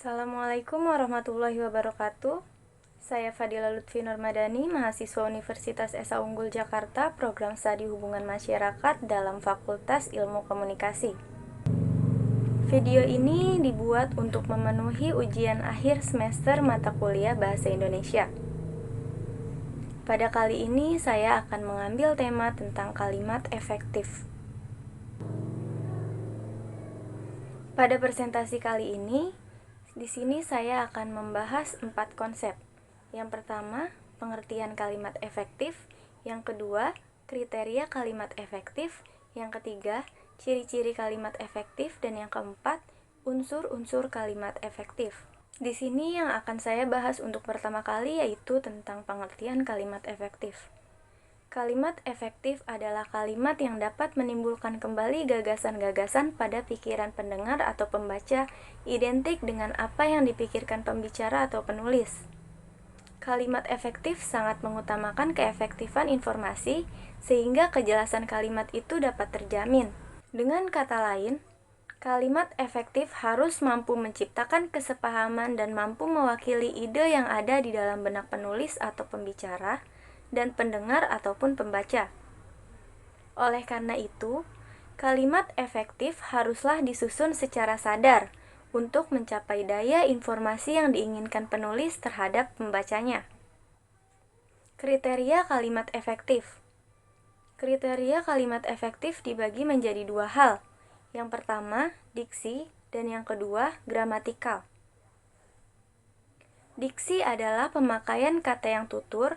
Assalamualaikum warahmatullahi wabarakatuh. Saya Fadila Lutfi Nurmadani, mahasiswa Universitas Esa Unggul Jakarta, Program Studi Hubungan Masyarakat dalam Fakultas Ilmu Komunikasi. Video ini dibuat untuk memenuhi ujian akhir semester mata kuliah Bahasa Indonesia. Pada kali ini saya akan mengambil tema tentang kalimat efektif. Pada presentasi kali ini, di sini saya akan membahas 4 konsep. Yang pertama, pengertian kalimat efektif. Yang kedua, kriteria kalimat efektif. Yang ketiga, ciri-ciri kalimat efektif. Dan yang keempat, unsur-unsur kalimat efektif. Di sini yang akan saya bahas untuk pertama kali yaitu tentang pengertian kalimat efektif. Kalimat efektif adalah kalimat yang dapat menimbulkan kembali gagasan-gagasan pada pikiran pendengar atau pembaca, identik dengan apa yang dipikirkan pembicara atau penulis. Kalimat efektif sangat mengutamakan keefektifan informasi, sehingga kejelasan kalimat itu dapat terjamin. Dengan kata lain, kalimat efektif harus mampu menciptakan kesepahaman dan mampu mewakili ide yang ada di dalam benak penulis atau pembicara, dan pendengar ataupun pembaca. Oleh karena itu, kalimat efektif haruslah disusun secara sadar untuk mencapai daya informasi yang diinginkan penulis terhadap pembacanya. Kriteria kalimat efektif. Kriteria kalimat efektif dibagi menjadi 2 hal. Yang pertama, diksi, dan yang kedua, gramatikal. Diksi adalah pemakaian kata yang tutur,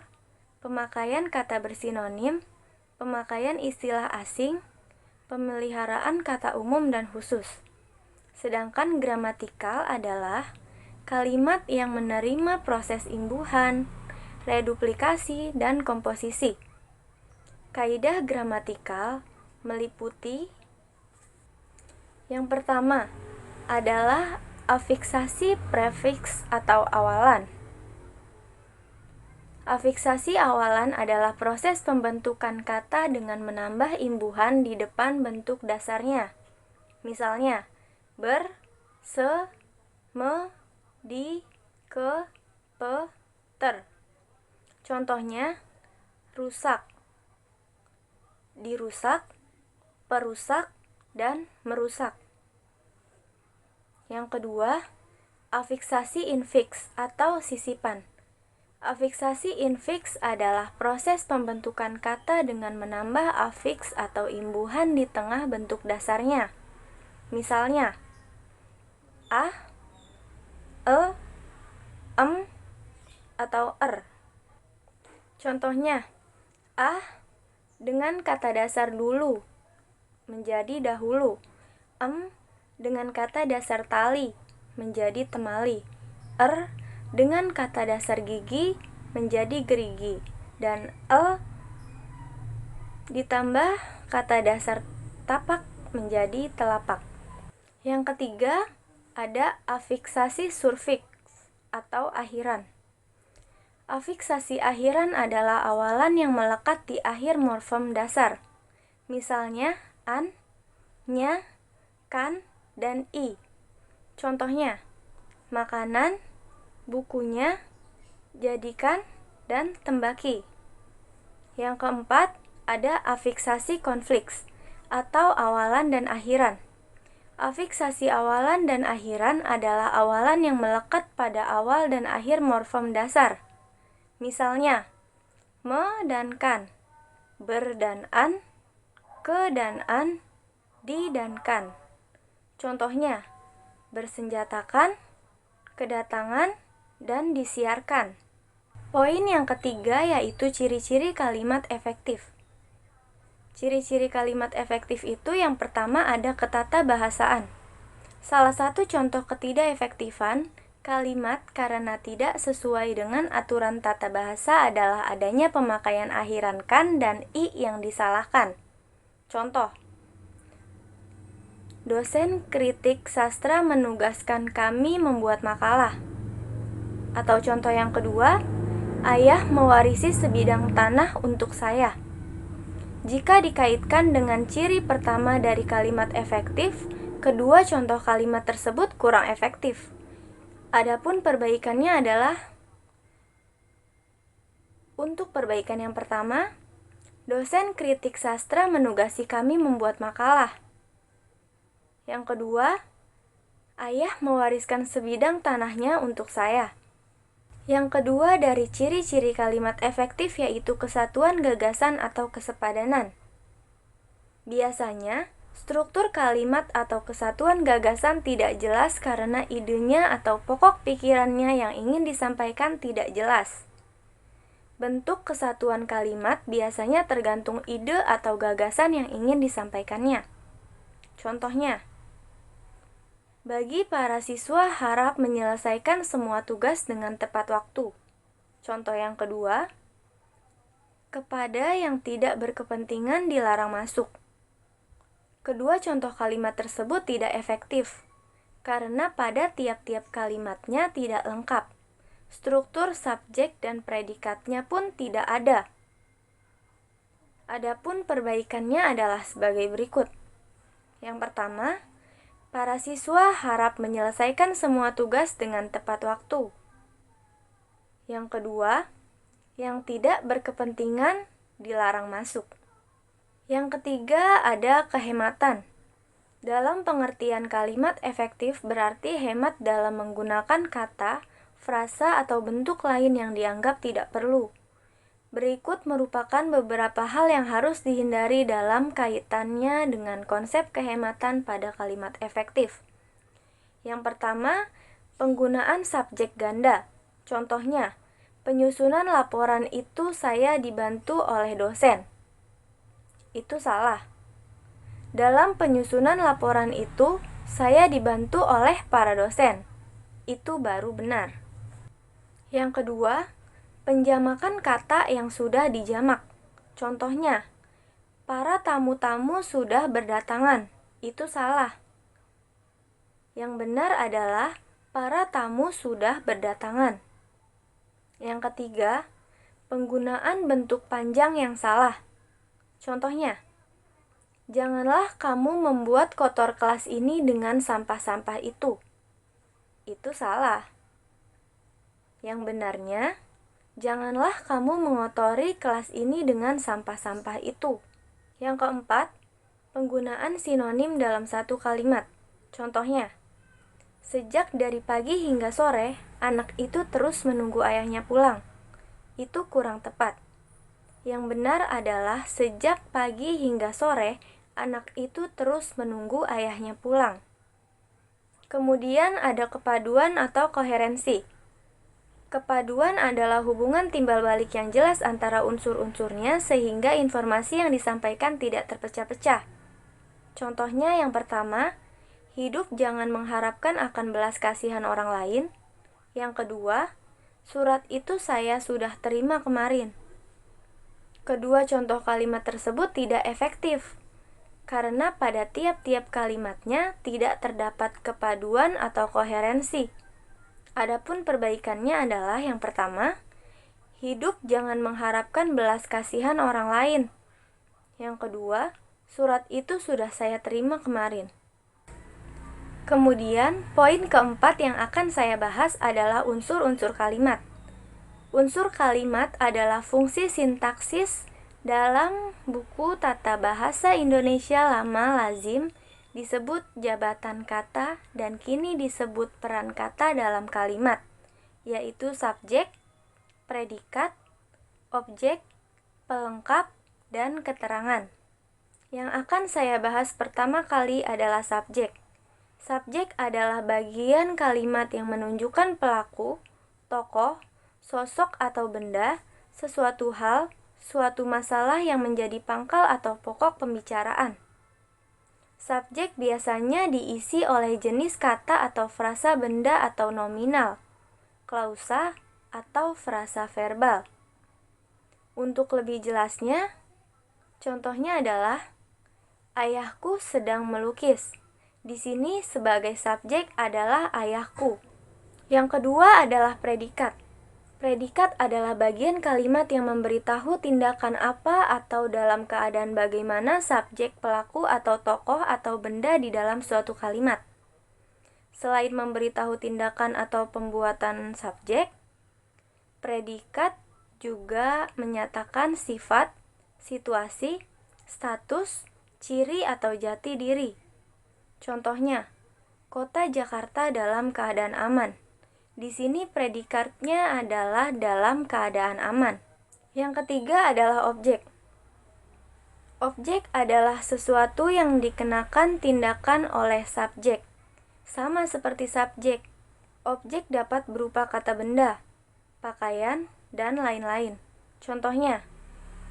pemakaian kata bersinonim, pemakaian istilah asing, pemeliharaan kata umum dan khusus. Sedangkan gramatikal adalah kalimat yang menerima proses imbuhan, reduplikasi, dan komposisi. Kaidah gramatikal meliputi: yang pertama adalah afiksasi prefiks atau awalan. Afiksasi awalan adalah proses pembentukan kata dengan menambah imbuhan di depan bentuk dasarnya. Misalnya, ber, se, me, di, ke, pe, ter. Contohnya, rusak, dirusak, perusak, dan merusak. Yang kedua, afiksasi infiks atau sisipan. Afiksasi infiks adalah proses pembentukan kata dengan menambah afiks atau imbuhan di tengah bentuk dasarnya. Misalnya, a, e, em, atau er. Contohnya, a dengan kata dasar dulu menjadi dahulu, em dengan kata dasar tali menjadi temali, er dengan kata dasar gigi menjadi gerigi, dan ditambah kata dasar tapak menjadi telapak. Yang ketiga, ada afiksasi surfiks atau akhiran. Afiksasi akhiran adalah awalan yang melekat di akhir morfem dasar. Misalnya, an, nya, kan, dan i. Contohnya, makanan, bukunya, jadikan, dan tembaki. Yang keempat, ada afiksasi konfliks atau awalan dan akhiran. Afiksasi awalan dan akhiran adalah awalan yang melekat pada awal dan akhir morfem dasar. Misalnya, me dan kan, ber dan an, ke dan an, di dan kan. Contohnya, bersenjatakan, kedatangan, dan disiarkan. Poin yang ketiga yaitu ciri-ciri kalimat efektif. Ciri-ciri kalimat efektif itu yang pertama ada ketatabahasaan. Salah satu contoh ketidakefektifan kalimat karena tidak sesuai dengan aturan tata bahasa adalah adanya pemakaian akhiran kan dan i yang disalahkan. Contoh, dosen kritik sastra menugaskan kami membuat makalah. Atau contoh yang kedua, ayah mewarisi sebidang tanah untuk saya. Jika dikaitkan dengan ciri pertama dari kalimat efektif, kedua contoh kalimat tersebut kurang efektif. Adapun perbaikannya adalah, untuk perbaikan yang pertama, dosen kritik sastra menugasi kami membuat makalah. Yang kedua, ayah mewariskan sebidang tanahnya untuk saya. Yang kedua dari ciri-ciri kalimat efektif yaitu kesatuan gagasan atau kesepadanan. Biasanya, struktur kalimat atau kesatuan gagasan tidak jelas karena idenya atau pokok pikirannya yang ingin disampaikan tidak jelas. Bentuk kesatuan kalimat biasanya tergantung ide atau gagasan yang ingin disampaikannya. Contohnya, bagi para siswa harap menyelesaikan semua tugas dengan tepat waktu. Contoh yang kedua, kepada yang tidak berkepentingan dilarang masuk. Kedua contoh kalimat tersebut tidak efektif, karena pada tiap-tiap kalimatnya tidak lengkap. Struktur subjek dan predikatnya pun tidak ada. Adapun perbaikannya adalah sebagai berikut. Yang pertama, para siswa harap menyelesaikan semua tugas dengan tepat waktu. Yang kedua, yang tidak berkepentingan dilarang masuk. Yang ketiga, ada kehematan. Dalam pengertian kalimat efektif berarti hemat dalam menggunakan kata, frasa, atau bentuk lain yang dianggap tidak perlu. Berikut merupakan beberapa hal yang harus dihindari dalam kaitannya dengan konsep kehematan pada kalimat efektif. Yang pertama, penggunaan subjek ganda. Contohnya, penyusunan laporan itu saya dibantu oleh dosen. Itu salah. Dalam penyusunan laporan itu, saya dibantu oleh para dosen. Itu baru benar. Yang kedua, penjamakan kata yang sudah dijamak. Contohnya, para tamu-tamu sudah berdatangan. Itu salah. Yang benar adalah para tamu sudah berdatangan. Yang ketiga, penggunaan bentuk panjang yang salah. Contohnya, janganlah kamu membuat kotor kelas ini dengan sampah-sampah itu. Itu salah. Yang benarnya, janganlah kamu mengotori kelas ini dengan sampah-sampah itu. Yang keempat, penggunaan sinonim dalam satu kalimat. Contohnya, sejak dari pagi hingga sore, anak itu terus menunggu ayahnya pulang. Itu kurang tepat. Yang benar adalah sejak pagi hingga sore, anak itu terus menunggu ayahnya pulang. Kemudian ada kepaduan atau koherensi. Kepaduan adalah hubungan timbal balik yang jelas antara unsur-unsurnya sehingga informasi yang disampaikan tidak terpecah-pecah. Contohnya yang pertama, hidup jangan mengharapkan akan belas kasihan orang lain. Yang kedua, surat itu saya sudah terima kemarin. Kedua contoh kalimat tersebut tidak efektif, karena pada tiap-tiap kalimatnya tidak terdapat kepaduan atau koherensi. Adapun perbaikannya adalah yang pertama, hidup jangan mengharapkan belas kasihan orang lain. Yang kedua, surat itu sudah saya terima kemarin. Kemudian, poin keempat yang akan saya bahas adalah unsur-unsur kalimat. Unsur kalimat adalah fungsi sintaksis dalam buku Tata Bahasa Indonesia Lama Lazim disebut jabatan kata dan kini disebut peran kata dalam kalimat, yaitu subjek, predikat, objek, pelengkap, dan keterangan. Yang akan saya bahas pertama kali adalah subjek. Subjek adalah bagian kalimat yang menunjukkan pelaku, tokoh, sosok atau benda, sesuatu hal, suatu masalah yang menjadi pangkal atau pokok pembicaraan. Subjek biasanya diisi oleh jenis kata atau frasa benda atau nominal, klausa, atau frasa verbal. Untuk lebih jelasnya, contohnya adalah, ayahku sedang melukis. Di sini sebagai subjek adalah ayahku. Yang kedua adalah predikat. Predikat adalah bagian kalimat yang memberitahu tindakan apa atau dalam keadaan bagaimana subjek, pelaku, atau tokoh atau benda di dalam suatu kalimat. Selain memberitahu tindakan atau pembuatan subjek, predikat juga menyatakan sifat, situasi, status, ciri atau jati diri. Contohnya, kota Jakarta dalam keadaan aman. Di sini predikatnya adalah dalam keadaan aman. Yang ketiga adalah objek. Objek adalah sesuatu yang dikenakan tindakan oleh subjek. Sama seperti subjek, objek dapat berupa kata benda, pakaian, dan lain-lain. Contohnya,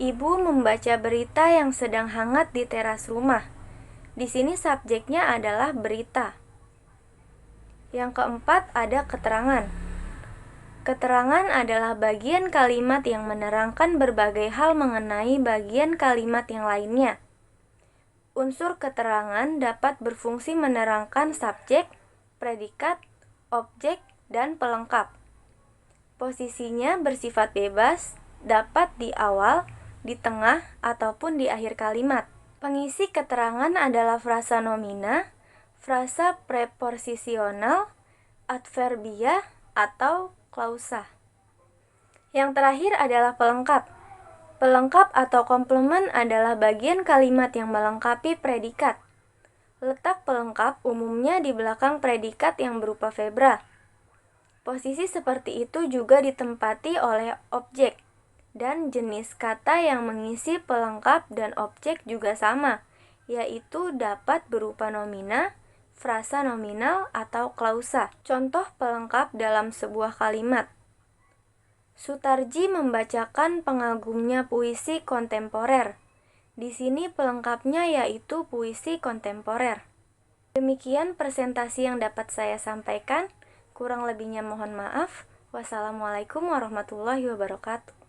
ibu membaca berita yang sedang hangat di teras rumah. Di sini subjeknya adalah berita. Yang keempat ada keterangan. Keterangan adalah bagian kalimat yang menerangkan berbagai hal mengenai bagian kalimat yang lainnya. Unsur keterangan dapat berfungsi menerangkan subjek, predikat, objek, dan pelengkap. Posisinya bersifat bebas, dapat di awal, di tengah, ataupun di akhir kalimat. Pengisi keterangan adalah frasa nomina, frasa preposisional, adverbial, atau klausa. Yang terakhir adalah pelengkap. Pelengkap atau komplement adalah bagian kalimat yang melengkapi predikat. Letak pelengkap umumnya di belakang predikat yang berupa verbra. Posisi seperti itu juga ditempati oleh objek. Dan jenis kata yang mengisi pelengkap dan objek juga sama, yaitu dapat berupa nomina, frasa nominal, atau klausa. Contoh pelengkap dalam sebuah kalimat. Sutarji membacakan pengagumnya puisi kontemporer. Di sini pelengkapnya yaitu puisi kontemporer. Demikian presentasi yang dapat saya sampaikan. Kurang lebihnya mohon maaf. Wassalamualaikum warahmatullahi wabarakatuh.